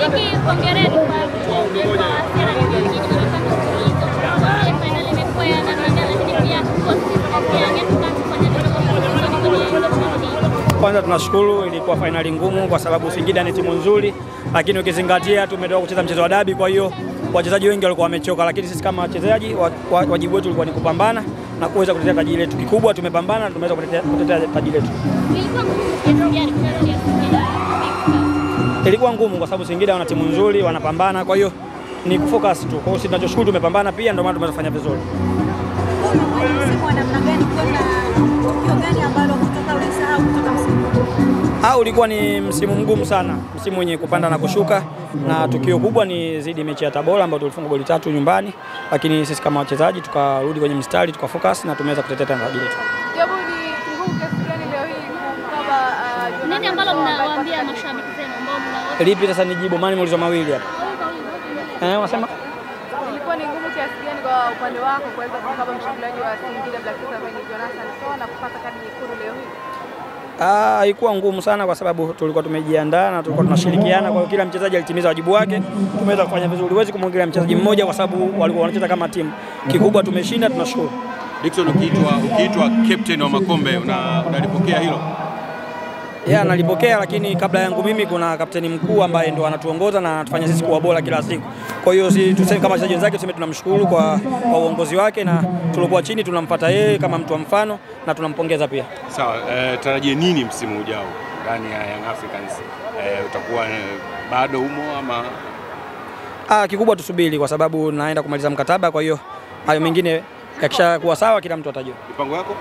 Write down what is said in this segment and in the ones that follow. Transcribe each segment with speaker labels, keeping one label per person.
Speaker 1: Hiki hongereni kwa mchezo wa Sierra Leone finali imekuwa ya Tanzania, lakini pia
Speaker 2: kwanza tunashukuru, ilikuwa finali ngumu kwa sababu Singida ni timu nzuri, lakini ukizingatia tumetoka kucheza mchezo wa dabi, kwa hiyo wachezaji wengi walikuwa wamechoka, lakini sisi kama wachezaji wajibu wetu ulikuwa ni kupambana na kuweza kutetea taji letu. Kikubwa tumepambana na tumeweza kutetea taji letu. Ilikuwa ngumu kwa sababu Singida wana timu nzuri, wanapambana, kwa hiyo ni kufocus tu. Kwa hiyo sisi tunachoshukuru tumepambana pia, ndio maana tumefanya vizuri. Ulikuwa ni msimu mgumu sana, msimu wenye kupanda na kushuka, na tukio kubwa ni zidi mechi ya Tabora ambayo tulifunga goli 3 nyumbani, lakini sisi kama wachezaji tukarudi kwenye mstari, tukafocus na tumeweza kutetea taji letu.
Speaker 3: Jambo ni ngumu kiasi gani leo hii kama
Speaker 1: nini ambalo mnawaambia mashabiki zenu ambao mnaona?
Speaker 2: Lipi sasa nijibu, maana nimeulizwa mawili hapa. Unasema
Speaker 3: ilikuwa ni ngumu kiasi gani kwa upande wako kuweza kukaba mshambuliaji wa Singida Black Stars ambaye ni Jonathan Soa na kupata kadi nyekundu leo hii?
Speaker 2: Haikuwa ngumu sana kwa sababu tulikuwa tumejiandaa na tulikuwa tunashirikiana, kwa hiyo kila mchezaji alitimiza wajibu wake, tumeweza kufanya vizuri. Huwezi kumwongelea mchezaji mmoja kwa sababu walikuwa wanacheza kama timu. Kikubwa tumeshinda, tunashukuru.
Speaker 4: Dickson, ukiitwa captain wa makombe unalipokea hilo?
Speaker 2: Nalipokea, lakini kabla yangu mimi kuna kapteni mkuu ambaye ndo anatuongoza na anatufanya sisi kuwa bora kila siku. Kwa hiyo tuseme kama wachezaji wenzake tuseme tunamshukuru kwa uongozi wake, na tulikuwa chini tunamfuata yeye kama mtu wa mfano na tunampongeza pia.
Speaker 4: Sawa, tarajie nini msimu ujao ndani ya Young Africans? Utakuwa bado umo ama?
Speaker 2: Kikubwa tusubiri kwa sababu naenda kumaliza mkataba, kwa hiyo hayo mengine yakishakuwa sawa kila mtu atajua.
Speaker 4: Mipango yako?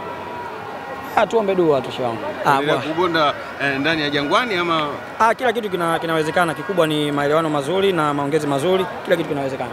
Speaker 2: Tuombe dua tu wangu.
Speaker 4: Kugonda ndani ya Jangwani ama?
Speaker 2: Kila kitu kinawezekana. Kikubwa ni maelewano mazuri na maongezi mazuri, kila kitu kinawezekana.